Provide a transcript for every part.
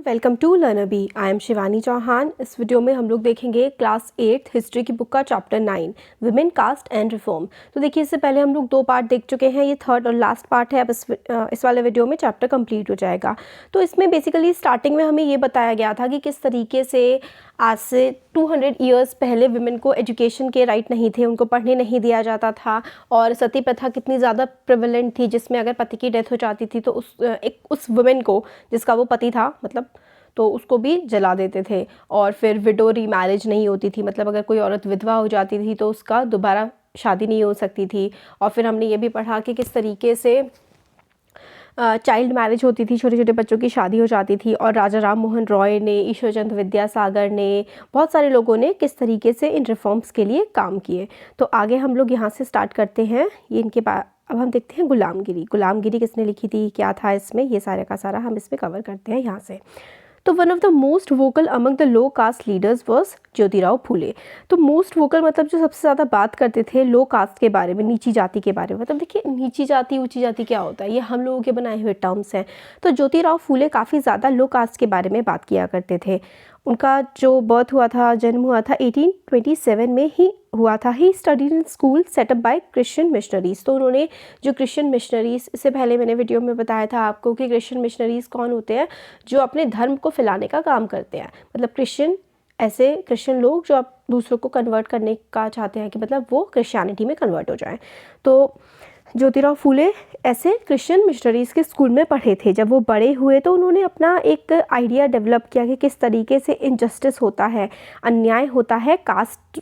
Welcome to Learner Bee. I am Shivani Chauhan. इस video में हम लोग देखेंगे क्लास 8 हिस्ट्री की बुक का chapter 9 women caste and reform. तो देखिए, इससे पहले हम लोग 2 पार्ट देख चुके हैं, ये थर्ड और लास्ट पार्ट है। अब इस वाले वीडियो में चैप्टर कंप्लीट हो जाएगा। तो इसमें बेसिकली स्टार्टिंग में हमें ये बताया गया था कि किस तरीके से आज से 200 ईयर्स पहले विमेन को एजुकेशन के राइट नहीं थे, उनको पढ़ने नहीं दिया जाता था, और सती प्रथा कितनी ज़्यादा प्रिवेलेंट थी, जिसमें अगर पति की डेथ हो जाती थी तो उस वुमेन को, जिसका वो पति था मतलब, तो उसको भी जला देते थे। और फिर विडो रीमैरिज नहीं होती थी, मतलब अगर कोई औरत विधवा हो जाती थी तो उसका दोबारा शादी नहीं हो सकती थी। और फिर हमने ये भी पढ़ा कि किस तरीके से चाइल्ड मैरिज होती थी, छोटे छोटे बच्चों की शादी हो जाती थी। और राजा राम मोहन रॉय ने, ईश्वरचंद्र विद्यासागर ने, बहुत सारे लोगों ने किस तरीके से इन रिफॉर्म्स के लिए काम किए। तो आगे हम लोग यहाँ से स्टार्ट करते हैं। ये इनके अब हम देखते हैं गुलामगिरी। गुलामगिरी किसने लिखी थी, क्या था इसमें, ये सारे का सारा हम इसमें कवर करते हैं यहाँ से। तो one of the most vocal among the low caste leaders was Jyotirao Phule. तो मोस्ट वोकल मतलब जो सबसे ज़्यादा बात करते थे लो कास्ट के बारे में, नीची जाति के बारे में। मतलब देखिए, नीची जाति ऊंची जाति क्या होता है, ये हम लोगों के बनाए हुए टर्म्स हैं। तो ज्योतिराव फूले काफ़ी ज़्यादा लो कास्ट के बारे में बात किया करते थे। उनका जो बर्थ हुआ था, जन्म हुआ था 1827 में ही हुआ था। He studied in school setup bye Christian missionaries. तो उन्होंने जो क्रिश्चियन मिशनरीज, इससे पहले मैंने वीडियो में बताया था आपको कि क्रिश्चियन मिशनरीज कौन होते हैं, जो अपने धर्म को फैलाने का काम करते हैं। मतलब क्रिश्चियन लोग जो आप दूसरों को कन्वर्ट करने का चाहते हैं कि मतलब वो क्रिश्चियनिटी में कन्वर्ट हो जाएं। तो ज्योतिराव फूले ऐसे क्रिश्चियन मिशनरीज़ के स्कूल में पढ़े थे। जब वो बड़े हुए तो उन्होंने अपना एक आइडिया डेवलप किया कि किस तरीके से इनजस्टिस होता है, अन्याय होता है, कास्ट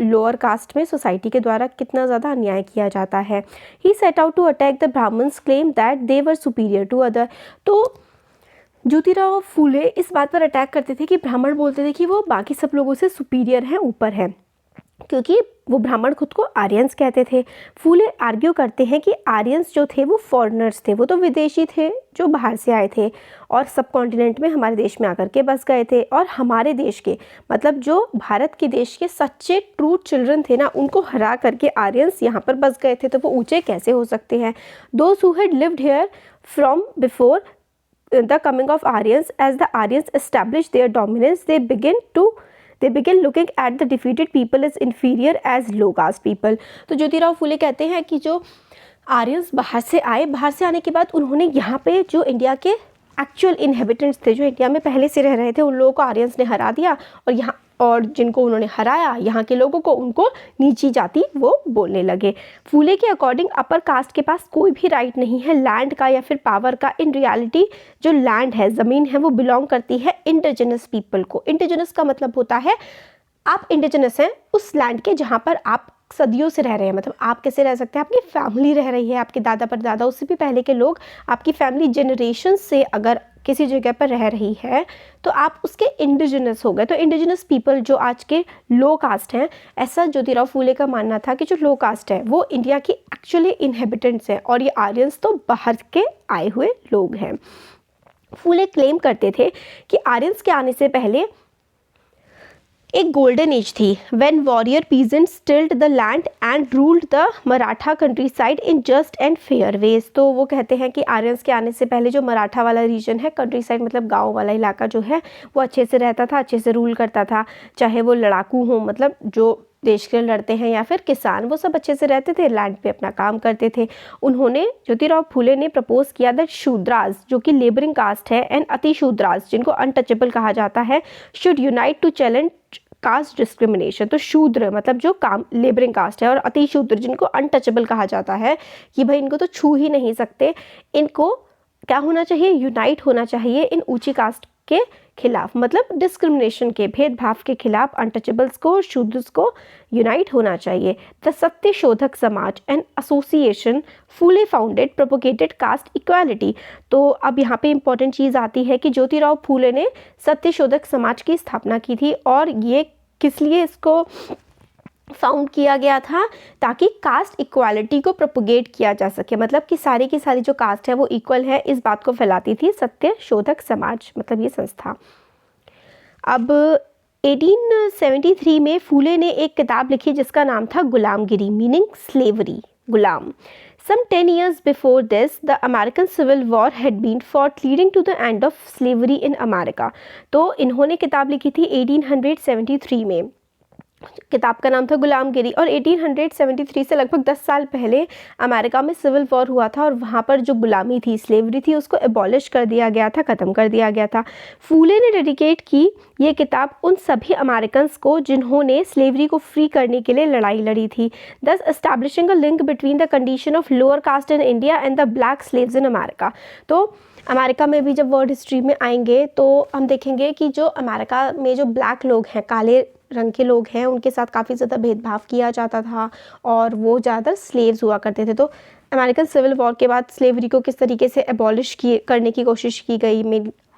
लोअर कास्ट में सोसाइटी के द्वारा कितना ज़्यादा अन्याय किया जाता है। He set out to attack the Brahmins claim that they were superior to other. तो ज्योतिराव फूले इस बात पर अटैक करते थे कि ब्राह्मण बोलते थे कि वो बाकी सब लोगों से सुपीरियर हैं, ऊपर हैं, क्योंकि वो ब्राह्मण खुद को आर्यंस कहते थे। फूले आर्ग्यू करते हैं कि आर्यंस जो थे वो फॉरेनर्स थे, वो तो विदेशी थे जो बाहर से आए थे और सब कॉन्टिनेंट में हमारे देश में आकर के बस गए थे। और हमारे देश के मतलब जो भारत के देश के सच्चे ट्रू चिल्ड्रन थे ना, उनको हरा करके आर्यंस यहाँ पर बस गए थे, तो वो ऊँचे कैसे हो सकते हैं। Those who had lived here from before the coming of Aryans, as the Aryans established their dominance, they begin looking at the defeated people as inferior as low caste people। तो ज्योतिराव फूले कहते हैं कि जो आर्यंस बाहर से आए, बाहर से आने के बाद उन्होंने यहाँ पे जो इंडिया के एक्चुअल इनहेबिटेंट्स थे, जो इंडिया में पहले से रह रहे थे, उन लोगों को आर्यंस ने हरा दिया। और जिनको उन्होंने हराया, यहाँ के लोगों को, उनको नीची जाति वो बोलने लगे। फूले के अकॉर्डिंग अपर कास्ट के पास कोई भी राइट नहीं है लैंड का या फिर पावर का। इन रियलिटी जो लैंड है, ज़मीन है, वो बिलोंग करती है इंडिजिनस पीपल को। इंडिजिनस का मतलब होता है आप इंडिजिनस हैं उस लैंड के जहाँ पर आप सदियों से रह रहे हैं। मतलब आप कैसे रह सकते हैं, आपकी फैमिली रह रही है, आपके दादा परदादा, उससे भी पहले के लोग, आपकी फैमिली जनरेशन से अगर किसी जगह पर रह रही है तो आप उसके इंडिजिनस हो गए। तो इंडिजिनस पीपल जो आज के लो कास्ट हैं, ऐसा ज्योतिराव फूले का मानना था कि जो लो कास्ट है वो इंडिया की एक्चुअली इनहेबिटेंट्स हैं, और ये आर्यंस तो बाहर के आए हुए लोग हैं। फूले क्लेम करते थे कि आर्यंस के आने से पहले एक गोल्डन एज थी, when warrior peasants tilled the land and ruled the Maratha countryside in just and fair ways. तो वो कहते हैं कि आर्यंस के आने से पहले जो मराठा वाला रीजन है, कंट्री साइड मतलब गांव वाला इलाका जो है, वो अच्छे से रहता था, अच्छे से रूल करता था। चाहे वो लड़ाकू हों, मतलब जो देश के लिए लड़ते हैं, या फिर किसान, वो सब अच्छे से रहते थे, लैंड पे अपना काम करते थे। उन्होंने, ज्योतिराव फूले ने प्रपोज किया दैट शूद्रास जो कि लेबरिंग कास्ट है, एंड अति शूद्रास जिनको अनटचेबल कहा जाता है, should unite to challenge caste discrimination. तो शूद्र मतलब जो काम लेबरिंग कास्ट है, और अति शूद्र जिनको अनटचेबल कहा जाता है कि भाई इनको तो छू ही नहीं सकते, इनको क्या होना चाहिए, यूनाइट होना चाहिए इन ऊंची कास्ट के खिलाफ, मतलब डिस्क्रिमिनेशन के, भेदभाव के खिलाफ अनटचेबल्स को, शूद्र्स को यूनाइट होना चाहिए। The Satya Shodhak Samaj and association Phule founded propagated caste equality. तो अब यहाँ पे इंपॉर्टेंट चीज़ आती है कि ज्योतिराव फूले ने सत्य शोधक समाज की स्थापना की थी, और ये किस लिए इसको फाउंड किया गया था, ताकि कास्ट इक्वालिटी को प्रोपोगेट किया जा सके। मतलब कि सारी की सारी जो कास्ट है वो इक्वल है, इस बात को फैलाती थी सत्य शोधक समाज, मतलब ये संस्था। अब 1873 में फूले ने एक किताब लिखी जिसका नाम था गुलामगिरी, meaning slavery, Ghulam. Some 10 years before this, the American Civil War had been fought, leading to the end of slavery in America. तो इन्होंने किताब लिखी थी 1873 में। किताब का नाम था गुलामगिरी, और 1873 से लगभग 10 साल पहले अमेरिका में सिविल वॉर हुआ था, और वहाँ पर जो गुलामी थी, स्लेवरी थी, उसको एबॉलिश कर दिया गया था, ख़त्म कर दिया गया था। फूले ने डेडिकेट की ये किताब उन सभी अमेरिकन्स को जिन्होंने स्लेवरी को फ्री करने के लिए लड़ाई लड़ी थी, दस establishing a link between the condition of lower cast in India and the black slaves in America. तो अमेरिका में भी जब वर्ल्ड हिस्ट्री में आएंगे तो हम देखेंगे कि जो अमेरिका में जो ब्लैक लोग हैं, काले रंग के लोग हैं, उनके साथ काफ़ी ज़्यादा भेदभाव किया जाता था और वो ज़्यादातर स्लेव्स हुआ करते थे। तो अमेरिकन सिविल वॉर के बाद स्लेवरी को किस तरीके से एबॉलिश करने की कोशिश की गई,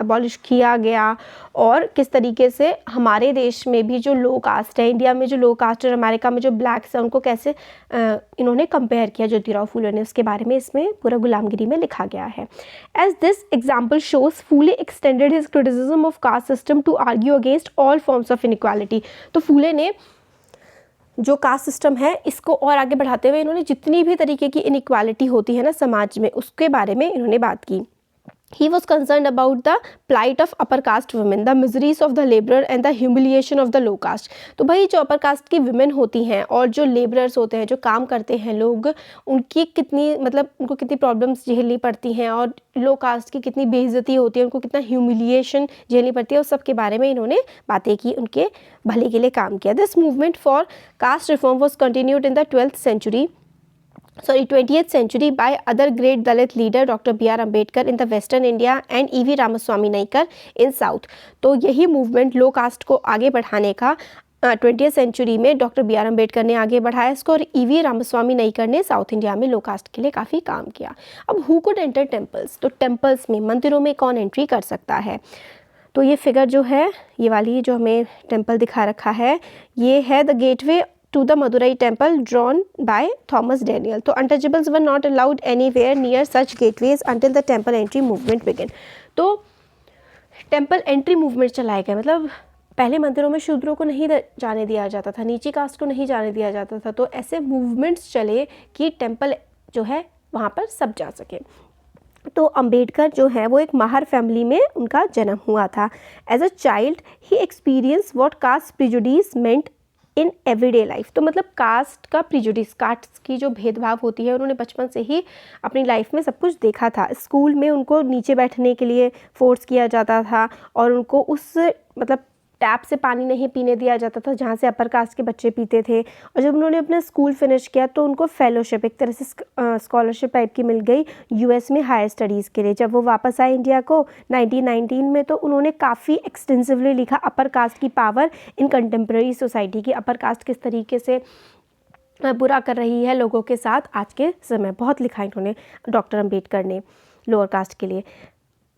एबॉलिश किया गया, और किस तरीके से हमारे देश में भी जो लो कास्ट है, इंडिया में जो लो कास्ट और अमेरिका में जो ब्लैक्स हैं, उनको कैसे इन्होंने कंपेयर किया ज्योतिराव फूले ने, उसके बारे में इसमें पूरा गुलामगिरी में लिखा गया है। As this example shows, Phule extended his criticism of caste system to argue against all forms of inequality. तो फूले ने जो कास्ट सिस्टम है इसको और आगे बढ़ाते हुए इन्होंने जितनी भी तरीके की इनइक्वालिटी होती है ना समाज में, उसके बारे में इन्होंने बात की। He was concerned about the plight of upper caste women, the miseries of the laborer and the humiliation of the low caste। तो भाई जो अपर कास्ट की women होती हैं और जो लेबरर्स होते हैं, जो काम करते हैं लोग, उनकी कितनी उनको कितनी प्रॉब्लम्स झेलनी पड़ती हैं, और लो कास्ट की कितनी बेइज्जती होती है, उनको कितना ह्यूमिलिएशन झेलनी पड़ती है, उस सब के बारे में इन्होंने बातें की, उनके भले के लिए काम किया। This movement for caste reform was continued in the 20th century by other great Dalit leader Dr. B.R. Ambedkar in the Western India and E.V. Ramaswamy Naikar in South। तो यही मूवमेंट लो कास्ट को आगे बढ़ाने का 20th century में doctor B.R. Ambedkar ने आगे बढ़ाया इसको, और E.V. रामास्वामी नाइकर ने साउथ इंडिया में लो कास्ट के लिए काफ़ी काम किया। अब हु कुड एंटर टेम्पल्स, तो टेम्पल्स में, मंदिरों में कौन एंट्री कर सकता है? तो ये फिगर जो है, ये वाली जो हमें टेम्पल दिखा रखा है, ये है the gateway to the Madurai temple drawn by Thomas Daniel। तो untouchables were not allowed anywhere near such gateways until the temple entry movement began। तो टेम्पल एंट्री मूवमेंट चलाए गए, मतलब पहले मंदिरों में शूद्रों को नहीं जाने दिया जाता था, नीची कास्ट को नहीं जाने दिया जाता था। तो ऐसे मूवमेंट्स चले कि टेम्पल जो है वहाँ पर सब जा सके। तो अंबेडकर जो है वो एक माहर फैमिली में उनका जन्म हुआ था। As a child he experience what caste prejudice meant in everyday life. तो मतलब कास्ट का प्रिजुडिस, कास्ट की जो भेदभाव होती है, उन्होंने बचपन से ही अपनी लाइफ में सब कुछ देखा था। स्कूल में उनको नीचे बैठने के लिए फोर्स किया जाता था, और उनको उस टैप से पानी नहीं पीने दिया जाता था जहाँ से अपर कास्ट के बच्चे पीते थे। और जब उन्होंने अपना स्कूल फिनिश किया तो उनको फेलोशिप, एक तरह से स्कॉलरशिप टाइप की मिल गई यूएस में हायर स्टडीज़ के लिए। जब वो वापस आए इंडिया को 1919 में, तो उन्होंने काफ़ी एक्सटेंसिवली लिखा अपर कास्ट की पावर इन कंटेम्प्रेरी सोसाइटी की, अपर कास्ट किस तरीके से बुरा कर रही है लोगों के साथ आज के समय। बहुत लिखा इन्होंने डॉक्टर अम्बेडकर ने लोअर कास्ट के लिए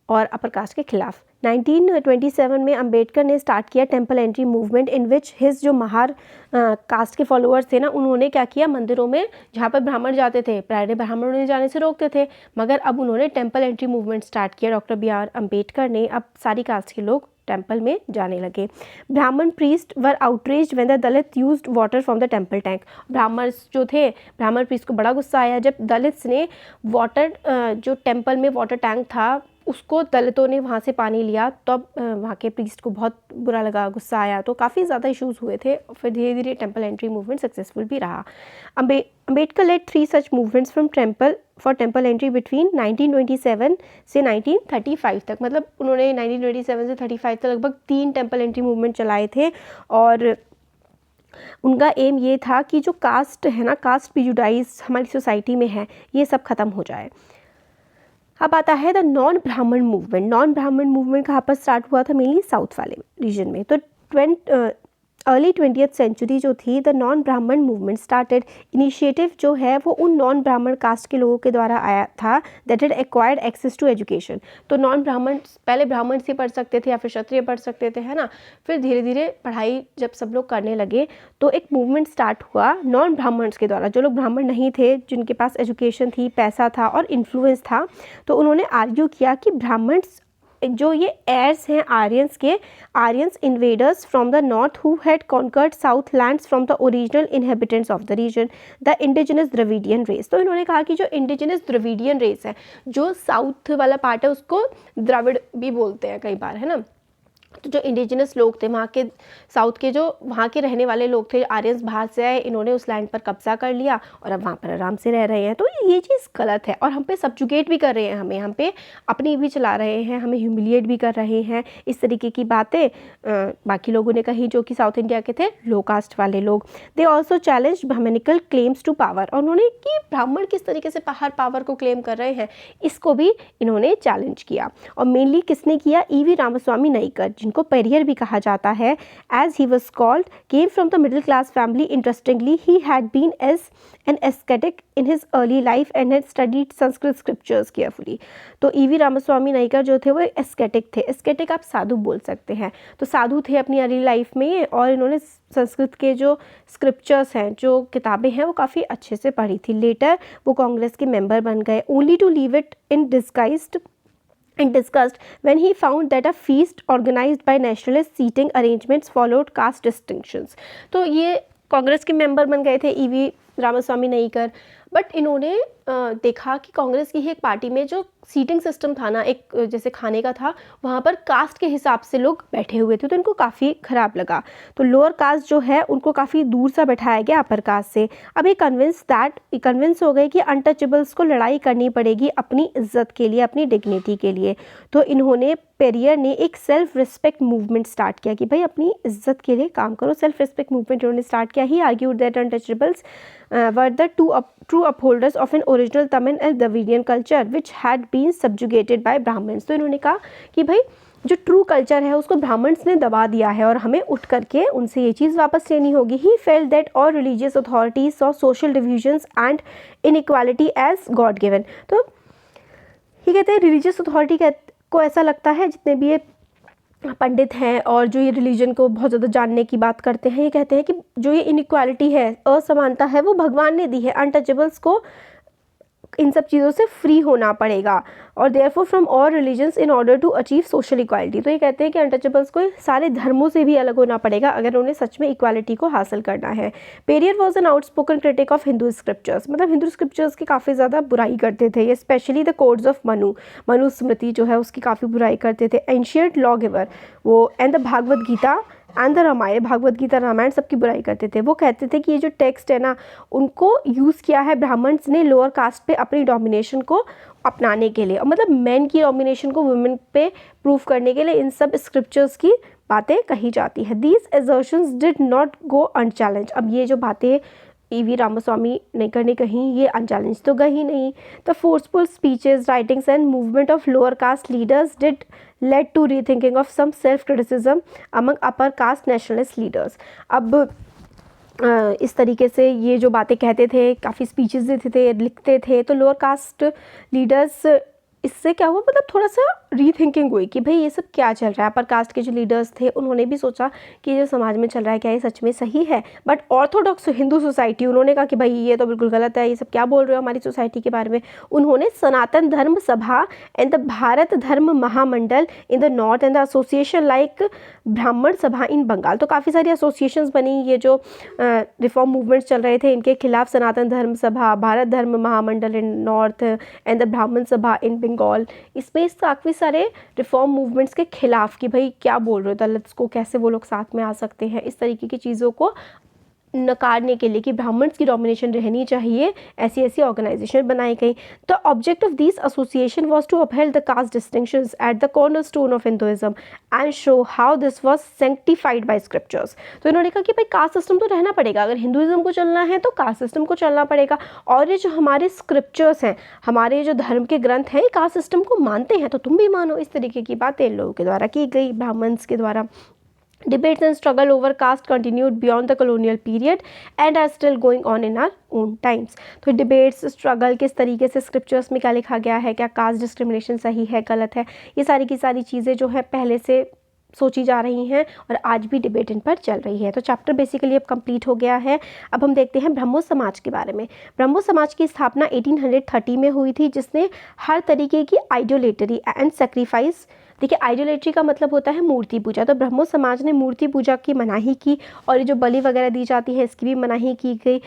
और अपर कास्ट के खिलाफ। 1927 में अंबेडकर ने स्टार्ट किया टेम्पल एंट्री मूवमेंट, इन विच हिज जो महार कास्ट के फॉलोअर्स थे ना, उन्होंने क्या किया, मंदिरों में जहाँ पर ब्राह्मण जाते थे, प्रायः ब्राह्मण उन्हें जाने से रोकते थे, मगर अब उन्होंने टेम्पल एंट्री मूवमेंट स्टार्ट किया डॉक्टर B.R. अम्बेडकर ने। अब सारी कास्ट के लोग टेम्पल में जाने लगे। ब्राह्मण priest were outraged when the Dalit used water from the temple tank. ब्राह्मण जो थे, ब्राह्मण प्रीस्ट को बड़ा गुस्सा आया जब दलित्स ने वाटर, जो टेम्पल में वाटर टैंक था, उसको दलितों ने वहाँ से पानी लिया, तब वहाँ के प्रीस्ट को बहुत बुरा लगा, गुस्सा आया, तो काफ़ी ज़्यादा इश्यूज़ हुए थे। फिर धीरे धीरे टेम्पल एंट्री मूवमेंट सक्सेसफुल भी रहा। Ambedkar led 3 such movements from temple entry between 1927 से 1935 तक। मतलब उन्होंने 1927 से 35 तक लगभग 3 टेम्पल एंट्री मूवमेंट चलाए थे, और उनका एम ये था कि जो कास्ट है ना, कास्ट प्रिजुडाइज हमारी सोसाइटी में है, ये सब ख़त्म हो जाए। अब आता है द नॉन ब्राह्मण मूवमेंट। नॉन ब्राह्मण मूवमेंट कहाँ पर स्टार्ट हुआ था, मेनली साउथ वाले रीजन में। तो अर्ली 20th सेंचुरी जो थी, द नॉन ब्राह्मण मूवमेंट स्टार्टेड। इनिशिएटिव जो है वो उन नॉन ब्राह्मण कास्ट के लोगों के द्वारा आया था that had acquired access to education. तो नॉन ब्राह्मण, पहले ब्राह्मण से पढ़ सकते थे या फिर क्षत्रिय पढ़ सकते थे, है ना। फिर धीरे धीरे पढ़ाई जब सब लोग करने लगे तो एक मूवमेंट स्टार्ट हुआ नॉन ब्राह्मण्स के द्वारा। जो लोग ब्राह्मण नहीं थे, जिनके पास एजुकेशन थी, पैसा था और इन्फ्लुएंस था, तो उन्होंने आर्ग्यू किया कि ब्राह्मण्स जो ये heirs हैं आर्यंस के, Aryans invaders from the north who had conquered south lands from the original inhabitants of the region the indigenous Dravidian race. तो इन्होंने कहा कि जो इंडिजिनस द्रविडियन रेस है, जो साउथ वाला पार्ट है उसको द्रविड़ भी बोलते हैं कई बार, है ना। तो जो इंडिजिनस लोग थे वहाँ के, साउथ के जो वहाँ के रहने वाले लोग थे, आर्यंस बाहर से आए, इन्होंने उस लैंड पर कब्जा कर लिया और अब वहाँ पर आराम से रह रहे हैं। तो ये चीज़ गलत है और हम पे सब्जुगेट भी कर रहे हैं, हम पे अपनी भी चला रहे हैं, हमें ह्यूमिलिएट भी कर रहे हैं। इस तरीके की बातें बाकी लोगों ने कही जो कि साउथ इंडिया के थे लो कास्ट वाले लोग। They also challenge Brahmanical claims to power, और उन्होंने कि ब्राह्मण किस तरीके से पावर को क्लेम कर रहे हैं, इसको भी इन्होंने चैलेंज किया। और मेनली किसने किया? ईवी रामास्वामी नाइकर, जिनको पेरियर भी कहा जाता है, as he was called, came from the middle class family. Interestingly he had been as an ascetic in his early life and had studied Sanskrit scriptures carefully. तो ईवी रामास्वामी नाइकर जो थे वो एस्केटिक थे। एस्केटिक आप साधु बोल सकते हैं, तो साधु थे अपनी अर्ली लाइफ में और इन्होंने संस्कृत के जो स्क्रिप्चर्स हैं, जो किताबें हैं, वो काफ़ी अच्छे से पढ़ी थी। लेटर वो कांग्रेस के मेंबर बन गए, only to leave it in disguised when he found that a feast organized by nationalist seating arrangements followed caste distinctions। तो ये कांग्रेस के मेंबर बन गए थे ईवी रामास्वामी नाइकर, बट इन्होंने देखा कि कांग्रेस की ही एक पार्टी में जो सीटिंग सिस्टम था ना, एक जैसे खाने का था, वहाँ पर कास्ट के हिसाब से लोग बैठे हुए थे, तो इनको काफ़ी ख़राब लगा। तो लोअर कास्ट जो है उनको काफ़ी दूर सा बैठाया गया अपर कास्ट से। अब ये कन्विंस हो गए कि अनटचेबल्स को लड़ाई करनी पड़ेगी अपनी इज्जत के लिए, अपनी डिग्निटी के लिए। तो इन्होंने, पेरियर ने एक सेल्फ रिस्पेक्ट मूवमेंट स्टार्ट किया कि भाई अपनी इज्जत के लिए काम करो। सेल्फ रिस्पेक्ट मूवमेंट इन्होंने स्टार्ट किया। He argued that untouchables were the true upholders of an original Tamil and Dravidian culture which had been subjugated by Brahmins. तो इन्होंने कहा कि भाई जो ट्रू कल्चर है उसको ब्राह्मण्स ने दबा दिया है और हमें उठ करके उनसे ये चीज़ वापस लेनी होगी। He felt that all religious authorities saw social divisions and inequality as God given. तो ये कहते हैं रिलीजियस अथॉरिटी को ऐसा लगता है, जितने भी ये पंडित हैं और जो ये रिलीजन को बहुत ज़्यादा जानने की बात करते हैं, ये कहते हैं कि जो ये इनइक्वालिटी है, असमानता है, वो भगवान ने दी है। अनटचेबल्स को इन सब चीज़ों से फ्री होना पड़ेगा और therefore from all religions in order to achieve social equality. तो ये कहते हैं कि अनटचेबल्स को सारे धर्मों से भी अलग होना पड़ेगा अगर उन्हें सच में इक्वालिटी को हासिल करना है। Periyar was an outspoken critic of Hindu scriptures, मतलब हिंदू स्क्रिप्चर्स की काफ़ी ज़्यादा बुराई करते थे ये, specially the codes of Manusmriti जो है उसकी काफ़ी बुराई करते थे। एंशियंट लॉ गिवर वो and the Bhagavad Gita and the Ramayana, Bhagavad Gita Ramayana सबकी बुराई करते थे। वो कहते थे कि ये जो टेक्स्ट है ना, उनको यूज़ किया है ब्राह्मण्स ने लोअर कास्ट पे अपनी डोमिनेशन को अपनाने के लिए, और मतलब मैन की डोमिनेशन को वुमेन पे प्रूव करने के लिए इन सब स्क्रिप्चर्स की बातें कही जाती है। These assertions did not go unchallenged. अब ये जो बातें ईवी रामास्वामी नाइकर ने कहीं, ये अनचैलेंज तो गई नहीं। The forceful speeches, writings and movement of lower caste leaders did lead to rethinking of some self criticism among upper caste nationalist leaders. अब इस तरीके से ये जो बातें कहते थे, काफ़ी स्पीचेस देते थे, लिखते थे, तो लोअर कास्ट लीडर्स, इससे क्या हुआ, मतलब थोड़ा सा रीथिंकिंग हुई कि भाई ये सब क्या चल रहा है। अपर कास्ट के जो लीडर्स थे उन्होंने भी सोचा कि ये जो समाज में चल रहा है क्या ये सच में सही है। बट ऑर्थोडॉक्स हिंदू सोसाइटी, उन्होंने कहा कि भाई ये तो बिल्कुल गलत है, ये सब क्या बोल रहे हो हमारी सोसाइटी के बारे में। उन्होंने सनातन धर्म सभा and the Bharat Dharma Mahamandal in the north and the association like Brahman Sabha इन बंगाल, तो काफ़ी सारी एसोसिएशंस बनी। ये जो रिफॉर्म मूवमेंट्स चल रहे थे इनके खिलाफ, सनातन धर्म सभा, भारत धर्म महामंडल इन नॉर्थ एंड द ब्राह्मण सभा इन बंगाल, इसमें काफ़ी सारे रिफॉर्म मूवमेंट्स के खिलाफ कि भाई क्या बोल रहे हो, दलित्स को कैसे वो लोग साथ में आ सकते हैं, इस तरीके की चीज़ों को नकारने के लिए कि ब्राह्मण्स की डोमिनेशन रहनी चाहिए, ऐसी ऐसी ऑर्गेनाइजेशन बनाई गई। The object of this association was to upheld the caste distinctions at the cornerstone of Hinduism and show how this was sanctified by scriptures. तो इन्होंने कहा कि भाई कास्ट सिस्टम तो रहना पड़ेगा, अगर हिंदुइज्म को चलना है तो कास्ट सिस्टम को चलना पड़ेगा, और ये जो हमारे स्क्रिप्चर्स हैं, हमारे जो धर्म के ग्रंथ हैं, कास्ट सिस्टम को मानते हैं तो तुम भी मानो। इस तरीके की बातें लोगों के द्वारा की गई, ब्राह्मण्स के द्वारा। Debates and struggle over caste continued beyond the colonial period and are still going on in our own times। तो debates, struggle, किस तरीके से scriptures में क्या लिखा गया है, क्या caste discrimination सही है गलत है, ये सारी की सारी चीज़ें जो है पहले से सोची जा रही हैं और आज भी डिबेट इन पर चल रही है। तो चैप्टर बेसिकली अब कंप्लीट हो गया है। अब हम देखते हैं ब्रह्मो समाज के बारे में। ब्रह्मो समाज की स्थापना 1830 में हुई थी, जिसने हर तरीके की आइडियोलेटरी एंड सेक्रीफाइस देखिए आइडोलेट्री का मतलब होता है मूर्ति पूजा, तो ब्रह्मो समाज ने मूर्ति पूजा की मनाही की और ये जो बलि वगैरह दी जाती है इसकी भी मनाही की गई,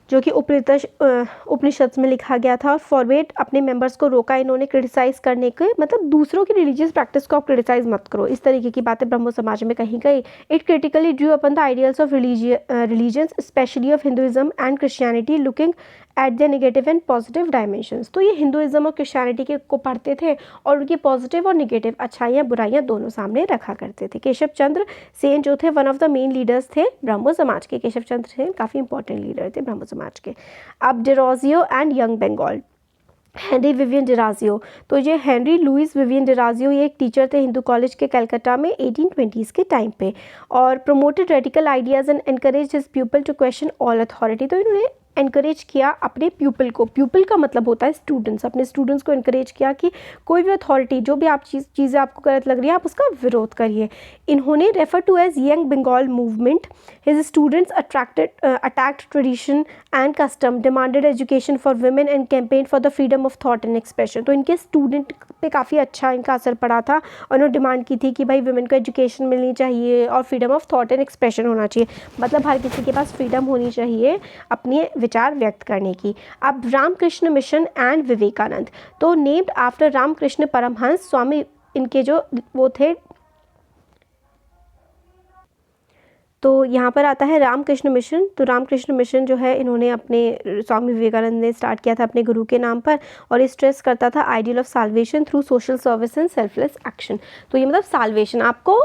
जो कि उपनिषद में लिखा गया था। और फॉरवर्ड अपने मेंबर्स को रोका इन्होंने क्रिटिसाइज करने के, मतलब दूसरों की रिलीजियस प्रैक्टिस को आप क्रिटिसाइज मत करो, इस तरीके की बातें ब्रह्मो समाज में कही गई। It critically Drew upon the ideals of religions specially of Hinduism and Christianity looking at the negative and positive dimensions. तो ये हिंदुइज्म और क्रिश्चियनिटी के को पढ़ते थे और उनकी पॉजिटिव और नेगेटिव अच्छाइयाँ बुराइयाँ दोनों सामने रखा करते थे। केशव चंद्र सेन जो थे one of the main leaders थे ब्रह्मो समाज के। केशव चंद्र सेन काफ़ी इंपॉर्टेंट लीडर थे ब्रह्मो समाज के। अब Derozio and Young Bengal, Henry Vivian Derozio, तो ये हेनरी लुइस विवियन डिराजियो ये एक टीचर थे हिंदू कॉलेज के कलकत्ता में 1820s के टाइम पे, और promoted radical ideas and encourage his people to question all authority. तो इन्होंने एनकरेज किया अपने प्यूपल को, प्यूपल का मतलब होता है स्टूडेंट्स, अपने स्टूडेंट्स को एनकरेज किया कि कोई भी अथॉरिटी जो भी आप चीज़ें आपको गलत लग रही है आप उसका विरोध करिए। इन्होंने refer to as young Bengal movement. His students attacked tradition and custom, demanded education for women and campaign for the freedom of thought and expression. तो इनके स्टूडेंट पे काफ़ी अच्छा इनका असर पड़ा था और उन्होंने डिमांड की थी कि भाई वुमेन को एजुकेशन मिलनी चाहिए और freedom of thought and expression होना चाहिए, मतलब हर किसी के पास फ्रीडम होनी चाहिए अपने विचार व्यक्त करने की। अब रामकृष्ण मिशन एंड विवेकानंद, तो नेम्ड आफ्टर रामकृष्ण परमहंस स्वामी, इनके जो वो थे, तो यहाँ पर आता है रामकृष्ण मिशन। तो रामकृष्ण मिशन जो है इन्होंने अपने स्वामी विवेकानंद ने स्टार्ट किया था अपने गुरु के नाम पर, और ये स्ट्रेस करता था ideal of solvation through social service and selfless action. तो ये मतलब साल्वेशन, आपको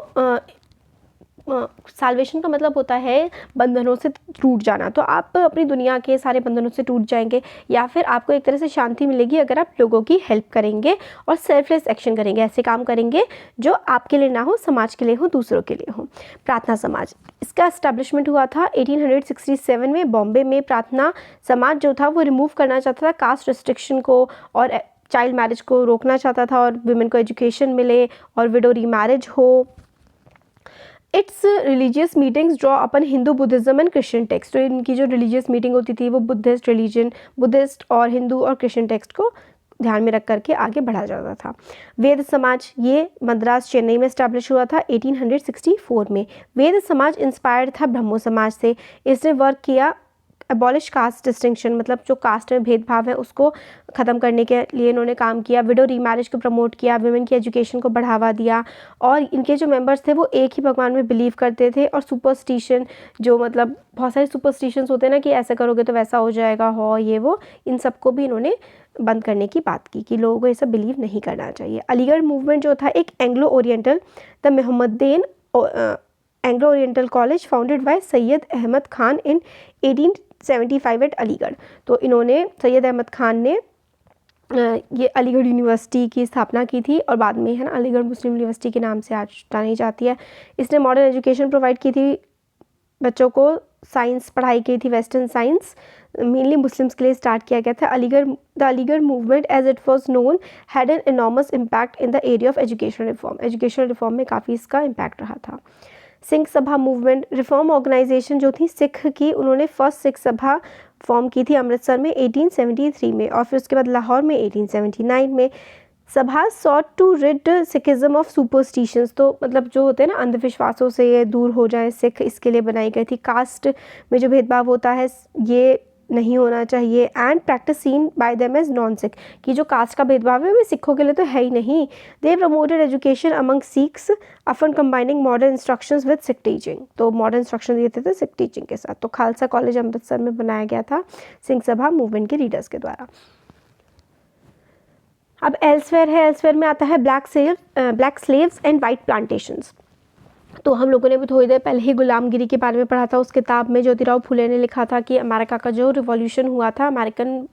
साल्वेशन का मतलब होता है बंधनों से टूट जाना, तो आप अपनी दुनिया के सारे बंधनों से टूट जाएंगे या फिर आपको एक तरह से शांति मिलेगी अगर आप लोगों की हेल्प करेंगे और सेल्फलेस एक्शन करेंगे, ऐसे काम करेंगे जो आपके लिए ना हो, समाज के लिए हो, दूसरों के लिए हो। प्रार्थना समाज, इसका एस्टेब्लिशमेंट हुआ था 1867 में बॉम्बे में। प्रार्थना समाज जो था वो रिमूव करना चाहता था कास्ट रिस्ट्रिक्शन को और चाइल्ड मैरिज को रोकना चाहता था और वुमेन को एजुकेशन मिले और विडो रीमैरिज हो। It's religious meetings draw upon Hindu Buddhism and Christian text. तो इनकी जो रिलीजियस मीटिंग होती थी वो बुद्धिस्ट रिलीजन, बुद्धिस्ट और हिंदू और क्रिश्चियन टेक्स्ट को ध्यान में रख करके आगे बढ़ा जाता था। वेद समाज, ये मद्रास चेन्नई में स्टैब्लिश हुआ था 1864 में। वेद समाज इंस्पायर्ड था ब्रह्मो समाज से। इसने वर्क किया अबॉलिश कास्ट डिस्टिंक्शन, मतलब जो कास्ट में भेदभाव है उसको ख़त्म करने के लिए इन्होंने काम किया। विडो रीमैरिज को प्रमोट किया, वुमेन की एजुकेशन को बढ़ावा दिया, और इनके जो मेंबर्स थे वो एक ही भगवान में बिलीव करते थे। और सुपरस्टिशन, जो मतलब बहुत सारे सुपरस्टिशंस होते हैं ना कि ऐसा करोगे तो वैसा हो जाएगा, हो ये वो, इन सबको भी इन्होंने बंद करने की बात की कि लोगों को ये सब बिलीव नहीं करना चाहिए। अलीगढ़ मूवमेंट जो था एक Anglo Oriental, the Mohammedan Anglo Oriental college founded by Syed Ahmed Khan in 1875 at Aligarh. तो इन्होंने, सैयद अहमद खान ने ये अलीगढ़ यूनिवर्सिटी की स्थापना की थी और बाद में है ना अलीगढ़ मुस्लिम यूनिवर्सिटी के नाम से आज जानी जाती है। इसने मॉडर्न एजुकेशन प्रोवाइड की थी बच्चों को, साइंस पढ़ाई की थी, वेस्टर्न साइंस मेनली मुस्लिम्स के लिए स्टार्ट किया गया था। The Aligarh movement as it was known had an enormous impact in the area of education reform. Education reform में काफ़ी इसका इम्पैक्ट रहा था। सिख सभा मूवमेंट, रिफॉर्म ऑर्गेनाइजेशन जो थी सिख की, उन्होंने फर्स्ट सिख सभा फॉर्म की थी अमृतसर में 1873 में, और फिर उसके बाद लाहौर में 1879 में। Sabha sought to rid Sikhism of superstitions, तो मतलब जो होते हैं ना अंधविश्वासों से ये दूर हो जाए सिख, इसके लिए बनाई गई थी। कास्ट में जो भेदभाव होता है ये नहीं होना चाहिए। And practice seen by them as non Sikh, कि जो कास्ट का भेदभाव है वो सिखों के लिए तो है ही नहीं। They promoted education among Sikhs often combining modern instructions with Sikh teaching, तो मॉडर्न इंस्ट्रक्शन देते थे सिख टीचिंग के साथ। तो खालसा कॉलेज अमृतसर में बनाया गया था सिंह सभा मूवमेंट के लीडर्स के द्वारा। अब एल्सवेयर है, एल्सवेयर में आता है black slaves and white plantations. तो हम लोगों ने भी थोड़ी देर पहले ही गुलामगिरी के बारे में पढ़ा था उस किताब में। ज्योतिराव फुले ने लिखा था कि अमेरिका का जो रिवॉल्यूशन हुआ था, अमेरिकन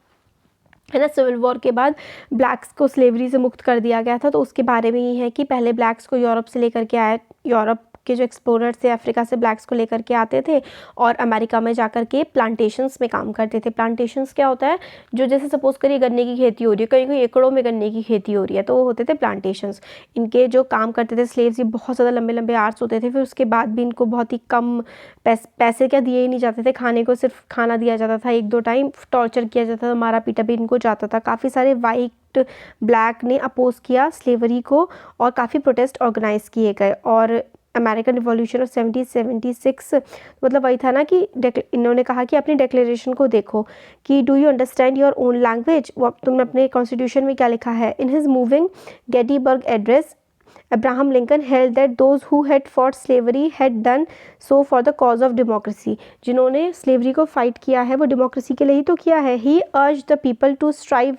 है ना सिविल वॉर के बाद ब्लैक्स को स्लेवरी से मुक्त कर दिया गया था, तो उसके बारे में ही है कि पहले ब्लैक्स को यूरोप से लेकर के आया, यूरोप के जो एक्सप्लोरर्स थे अफ्रीका से ब्लैक्स को लेकर के आते थे और अमेरिका में जाकर के प्लांटेशंस में काम करते थे। प्लांटेशंस क्या होता है, जो जैसे सपोज करिए गन्ने की खेती हो रही है, कहीं कहीं एकड़ों में गन्ने की खेती हो रही है, तो वो होते थे प्लांटेशंस। इनके जो काम करते थे स्लेव्स, ये बहुत ज़्यादा लंबे लंबे आवर्स होते थे, फिर उसके बाद भी इनको बहुत ही कम पैसे क्या दिए ही नहीं जाते थे, खाने को सिर्फ खाना दिया जाता था, 1-2 टाइम टॉर्चर किया जाता था, मारा पीटा भी इनको जाता था। काफ़ी सारे वाइट ब्लैक ने अपोज किया स्लेवरी को और काफ़ी प्रोटेस्ट ऑर्गेनाइज किए गए। और अमेरिकन रिवॉल्यूशन ऑफ 1776 मतलब वही था ना कि इन्होंने कहा कि अपनी डिक्लेरेशन को देखो कि do you understand your own language, वो तुमने अपने कॉन्स्टिट्यूशन में क्या लिखा है। In his moving Gettysburg address Abraham Lincoln held that those who had fought slavery had done so for the cause of democracy. जिन्होंने स्लेवरी को फाइट किया है वो डेमोक्रेसी के लिए ही तो किया है। He urged the people to strive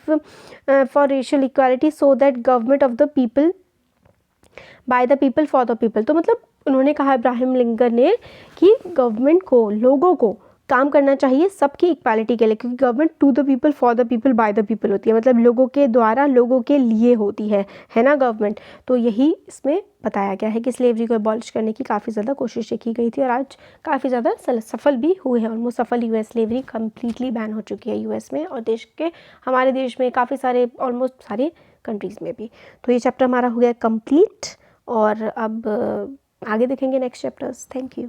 for racial equality so that government of the people by the people for the people. तो मतलब उन्होंने कहा इब्राहिम लिंकन ने कि गवर्नमेंट को, लोगों को काम करना चाहिए सबकी इक्वालिटी के लिए, क्योंकि government to the people for the people by the people होती है, मतलब लोगों के द्वारा लोगों के लिए होती है ना गवर्नमेंट। तो यही इसमें बताया गया है कि स्लेवरी को अबॉलिश करने की काफ़ी ज़्यादा कोशिशें की गई थी और आज काफ़ी ज़्यादा सफल भी हुए हैं। ऑलमोस्ट सफल ही हुए। स्लेवरी कम्प्लीटली बैन हो चुकी है यूएस में और हमारे देश में काफ़ी सारे, ऑलमोस्ट सारे कंट्रीज़ में भी। तो ये चैप्टर हमारा हो गया कंप्लीट और अब आगे देखेंगे नेक्स्ट चैप्टर्स। Thank you.